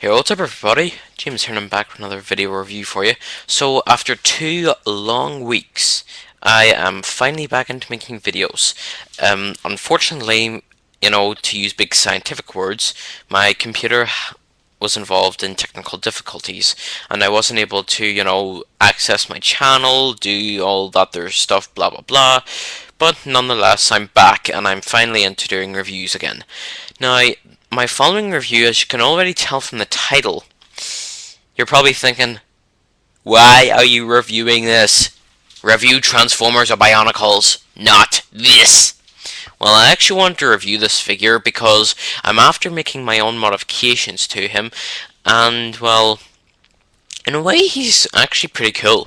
Hey, what's up everybody? James here and I'm back with another video review for you. So after 2 long weeks, I am finally back into making videos. Unfortunately, to use big scientific words, my computer was involved in technical difficulties and I wasn't able to, access my channel, do all that other stuff, blah blah blah. But nonetheless, I'm back and I'm finally into doing reviews again. Now, my following review, as you can already tell from the title, you're probably thinking, why are you reviewing this? Review Transformers or Bionicles, not this. Well, I actually want to review this figure because I'm after making my own modifications to him, and, well, in a way, he's actually pretty cool.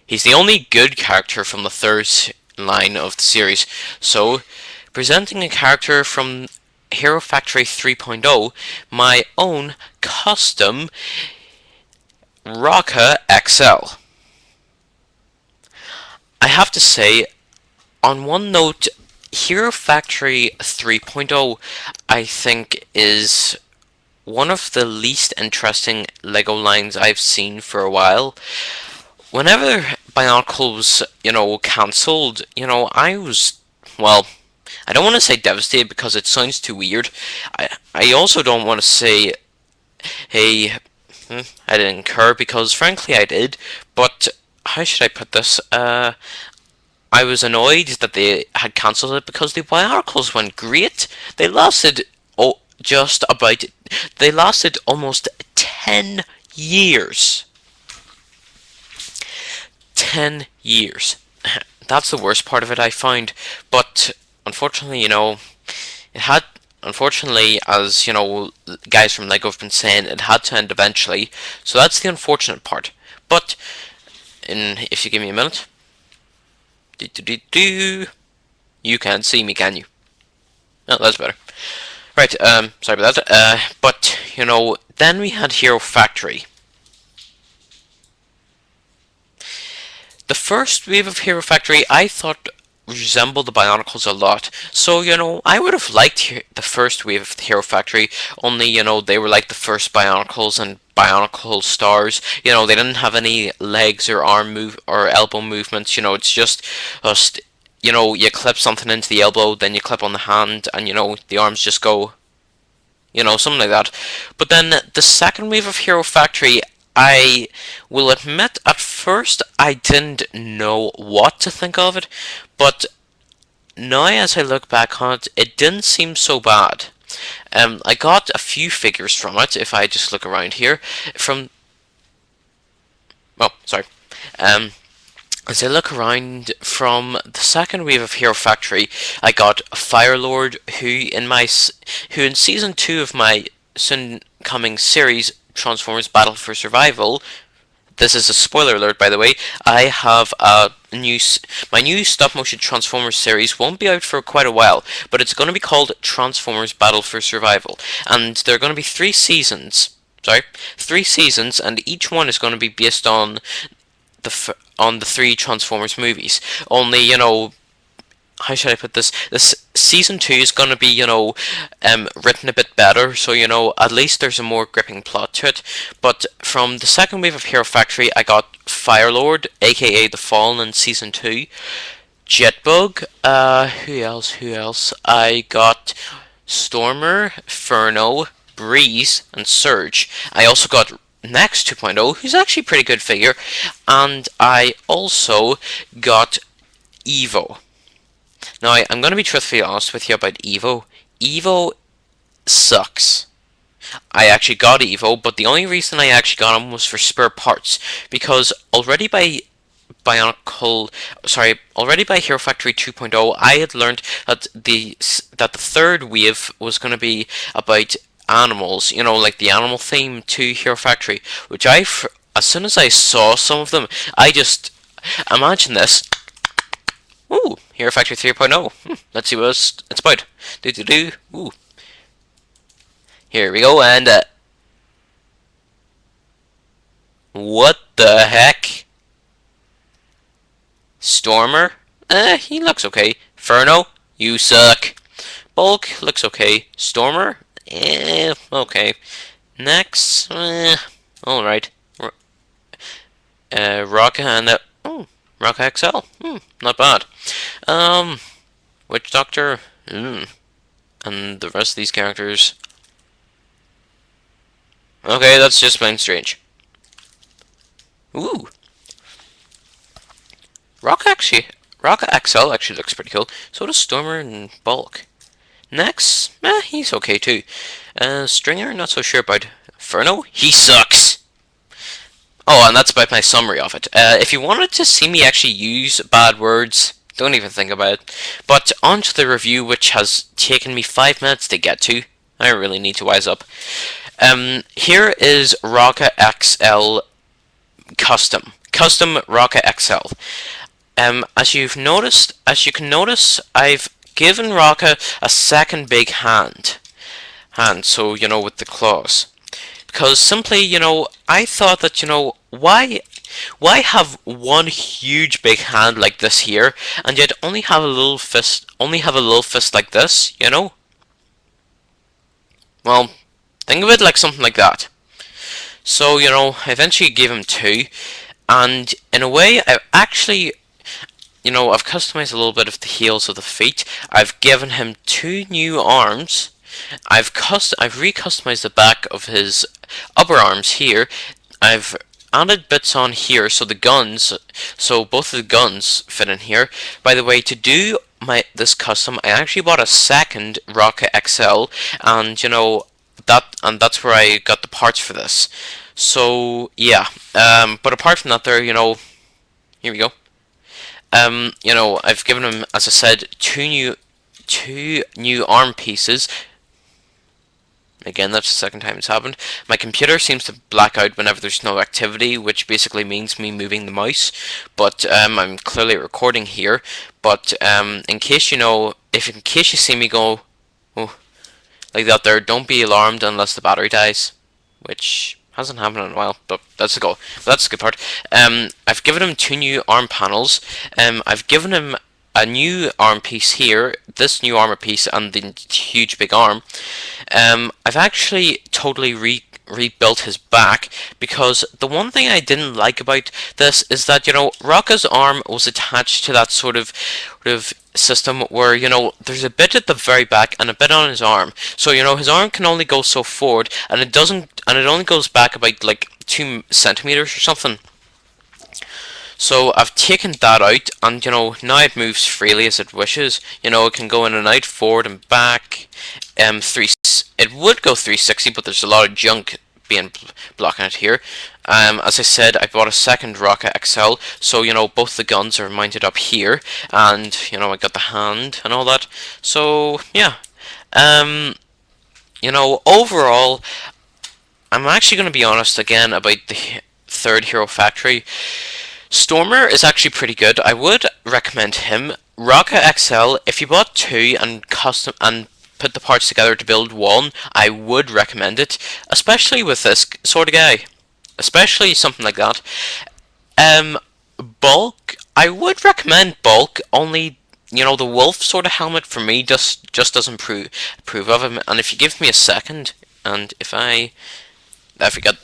He's the only good character from the third line of the series, so presenting a character from Hero Factory 3.0, my own custom Rocka XL. I have to say, on one note, Hero Factory 3.0 I think is one of the least interesting LEGO lines I've seen for a while. Whenever Bionicle was, cancelled, I was, well, I don't want to say devastated because it sounds too weird. I also don't want to say, hey, I didn't care because frankly I did. But how should I put this? I was annoyed that they had cancelled it because the Bionicles went great. They lasted they lasted almost 10 years. 10 years. That's the worst part of it, I find. But unfortunately, it had. Unfortunately, as guys from LEGO have been saying, it had to end eventually. So that's the unfortunate part. But if you give me a minute, you can't see me, can you? Oh, that's better. Right. Sorry about that. But then we had Hero Factory. The first wave of Hero Factory I thought resembled the Bionicles a lot. So, I would have liked the first wave of the Hero Factory, only, they were like the first Bionicles and Bionicle stars. They didn't have any legs or arm move or elbow movements, it's just you clip something into the elbow, then you clip on the hand, and, the arms just go, something like that. But then the second wave of Hero Factory, I will admit, at first I didn't know what to think of it, but now as I look back on it, it didn't seem so bad. I got a few figures from it, if I just look around here, oh, sorry, as I look around from the second wave of Hero Factory, I got Firelord, who in Season 2 of my soon coming series, Transformers Battle for Survival. This is a spoiler alert, by the way. I have my new stop motion Transformers series won't be out for quite a while, but it's going to be called Transformers Battle for Survival, and there are going to be 3 seasons. Sorry, 3 seasons, and each one is going to be based on the 3 Transformers movies. Only, how should I put this? This season 2 is going to be, written a bit better, so, at least there's a more gripping plot to it. But from the second wave of Hero Factory, I got Firelord, aka The Fallen in season 2, Jetbug, who else? I got Stormer, Furno, Breeze, and Surge. I also got Next 2.0, who's actually a pretty good figure, and I also got Evo. Now, I'm going to be truthfully honest with you about Evo. Evo sucks. I actually got Evo, but the only reason I actually got him was for spare parts, because already by Hero Factory 2.0, I had learned that the third wave was going to be about animals, like the animal theme to Hero Factory, which as soon as I saw some of them, I just, imagine this. Ooh, Hero Factory 3.0. Let's see what it's about. Ooh. Here we go, and what the heck? Stormer? He looks okay. Furno? You suck. Bulk looks okay. Stormer? Okay. Next, alright. Rocka and Rocka XL. Not bad. Witch Doctor. And the rest of these characters. Okay, that's just plain strange. Ooh. Rocka XL actually looks pretty cool. So does Stormer and Bulk. Next, he's okay too. Stringer, not so sure about. Inferno, he sucks. Oh, and that's about my summary of it. If you wanted to see me actually use bad words, don't even think about it. But on to the review, which has taken me 5 minutes to get to. I really need to wise up. Here is Rocka XL Custom. Custom Rocka XL. As you can notice, I've given Rocka a second big hand. So, with the claws. Because simply, I thought that, why have one huge big hand like this here, and yet only have a little fist like this, Well, think of it like something like that. So, I eventually gave him two, and in a way, I've actually, I've customized a little bit of the heels of the feet. I've given him two new arms. I've recustomized the back of his upper arms here. I've added bits on here so both of the guns fit in here. By the way, to do this custom, I actually bought a second Rocka XL, and that's where I got the parts for this. So yeah, but apart from that, here we go. I've given him, as I said, two new arm pieces. Again, that's the second time it's happened. My computer seems to black out whenever there's no activity, which basically means me moving the mouse. But I'm clearly recording here. But in case in case you see me go like that there, don't be alarmed unless the battery dies, which hasn't happened in a while. But that's the goal. But that's the good part. I've given him two new arm panels. I've given him a new arm piece here, this new armor piece, and the huge big arm. I've actually totally rebuilt his back, because the one thing I didn't like about this is that, Rocka's arm was attached to that sort of system where, there's a bit at the very back and a bit on his arm. So, his arm can only go so forward, and it only goes back about like 2 centimeters or something. So I've taken that out, and now it moves freely as it wishes. It can go in and out, forward and back. It would go 360, but there's a lot of junk blocking it here. As I said, I bought a second Rocka XL, so both the guns are mounted up here, and I got the hand and all that. So yeah, overall, I'm actually going to be honest again about the third Hero Factory. Stormer is actually pretty good. I would recommend him. Rocka XL, if you bought two and put the parts together to build one, I would recommend it, especially with this sort of guy, especially something like that. Bulk, I would recommend Bulk, only the wolf sort of helmet for me just doesn't approve of him. And if you give me a second, and if I forget.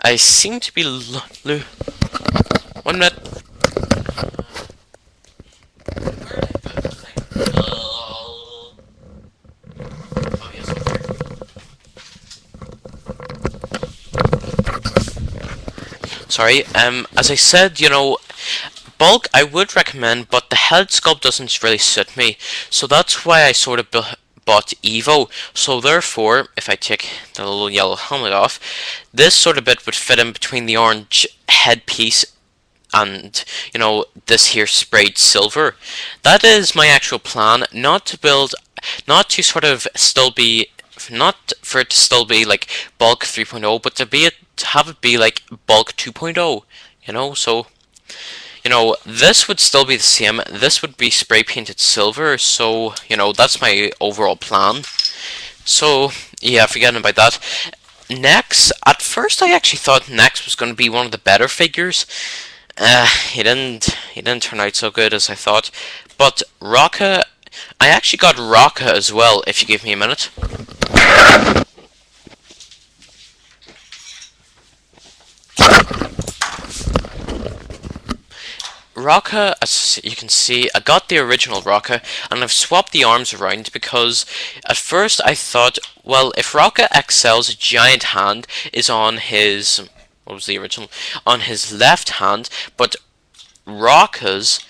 I seem to be 1 minute. Sorry. As I said, Bulk I would recommend, but the head sculpt doesn't really suit me, so that's why I sort of bought Evo. So therefore, if I take the little yellow helmet off, this sort of bit would fit in between the orange headpiece and this here sprayed silver. That is my actual plan, not to sort of still be, not for it to still be like Bulk 3.0, but to have it be like Bulk 2.0, so this would still be the same. This would be spray painted silver, so that's my overall plan. So yeah, forgetting about that. Nex, at first I actually thought Nex was going to be one of the better figures. He didn't turn out so good as I thought. But Rocka, I actually got Rocka as well, if you give me a minute. Rocka, as you can see, I got the original Rocka, and I've swapped the arms around because at first I thought, well, if Rocka XL's giant hand is on his, what was the original? On his left hand, but Rocka's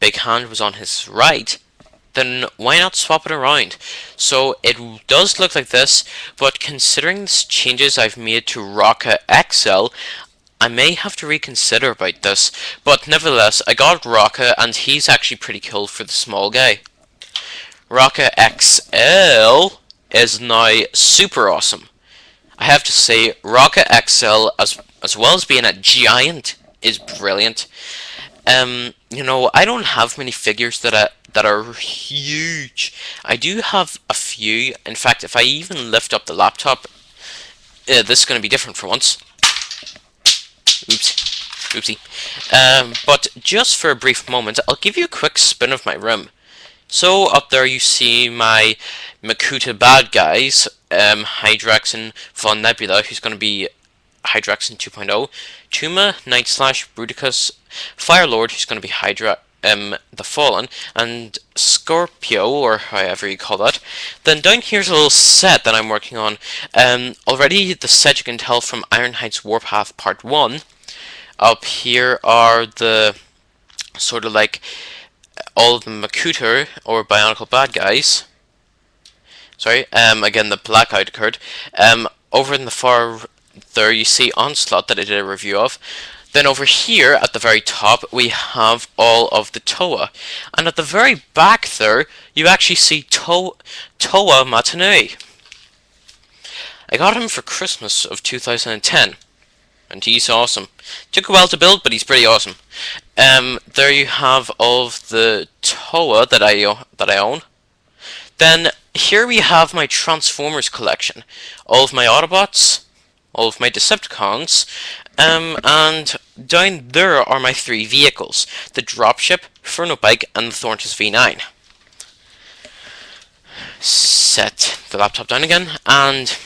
big hand was on his right, then why not swap it around? So it does look like this, but considering the changes I've made to Rocka XL, I may have to reconsider about this, but nevertheless, I got Rocka, and he's actually pretty cool for the small guy. Rocka XL is now super awesome. I have to say, Rocka XL, as well as being a giant, is brilliant. You know, I don't have many figures that are huge. I do have a few. In fact, if I even lift up the laptop, this is going to be different for once. Oops. Oopsie. But just for a brief moment, I'll give you a quick spin of my room. So up there you see my Makuta bad guys, Hydrax and Von Nebula, who's going to be Hydrax in 2.0, Tuma, NightSlash, Bruticus, Firelord, who's going to be Hydra, the Fallen, and Scorpio, or however you call that. Then down here's a little set that I'm working on. Already the set you can tell from Ironhide's Warpath Part 1. Up here are the sort of like all of the Makuta or Bionicle bad guys. Sorry, again the blackout occurred. Over in the far there you see Onslaught that I did a review of. Then over here at the very top we have all of the Toa, and at the very back there you actually see Toa Matanui. I got him for Christmas of 2010, and he's awesome. Took a while to build, but he's pretty awesome. There you have all of the Toa that I own. Then here we have my Transformers collection, all of my Autobots, all of my Decepticons, and down there are my 3 vehicles, the Dropship, Bike, and the Thorntus V9. Set the laptop down again, and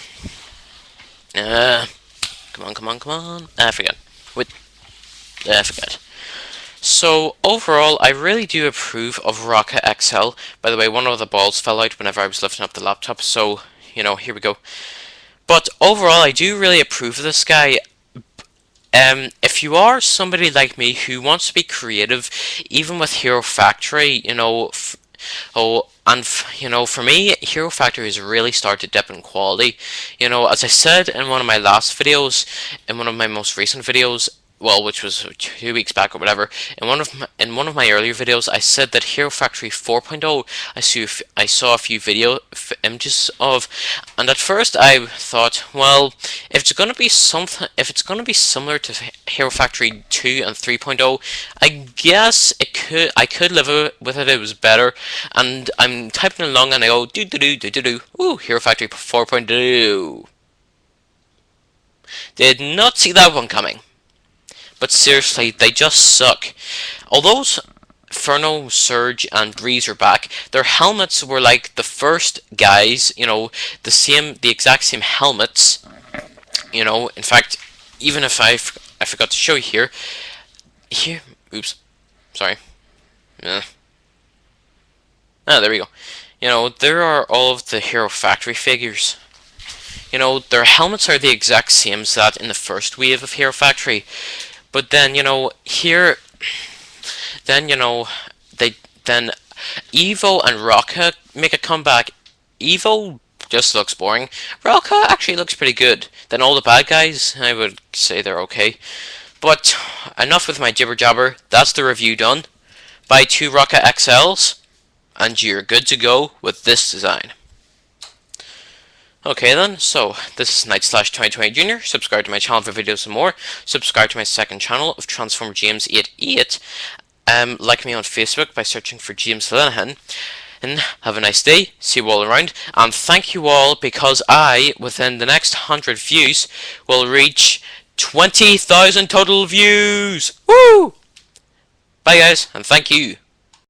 come on, forget. Forget. So overall, I really do approve of Rocka XL. By the way, one of the balls fell out whenever I was lifting up the laptop, so, you know, here we go. But overall, I do really approve of this guy. If you are somebody like me who wants to be creative, even with Hero Factory, you know, you know, for me, Hero Factory has really started to dip in quality. You know, as I said in one of my last videos, in one of my most recent videos, well, which was 2 weeks back or whatever, in one of my earlier videos, I said that Hero Factory 4.0, I saw a few images of, and at first I thought, well, if it's gonna be similar to Hero Factory 2 and 3.0, I guess I could live with it. It was better, and I'm typing along and I go ooh, Hero Factory 4.0. Did not see that one coming. But seriously, they just suck. Although Inferno, Surge, and Breeze are back, their helmets were like the first guys, you know, the exact same helmets. You know, in fact, even if I forgot to show you here, oops, sorry. Ah, there we go. You know, there are all of the Hero Factory figures. You know, their helmets are the exact same as that in the first wave of Hero Factory. But then, you know, here, then, you know, then Evo and Rocka make a comeback. Evo just looks boring. Rocka actually looks pretty good. Then all the bad guys, I would say they're okay. But enough with my jibber jabber. That's the review done. Buy 2 Rocka XLs, and you're good to go with this design. Okay then, so this is NightSlash2020Jr. Subscribe to my channel for videos and more. Subscribe to my second channel of Transformer James88. Like me on Facebook by searching for James Linehan. And have a nice day. See you all around. And thank you all, because I, within the next 100 views, will reach 20,000 total views. Woo! Bye guys, and thank you.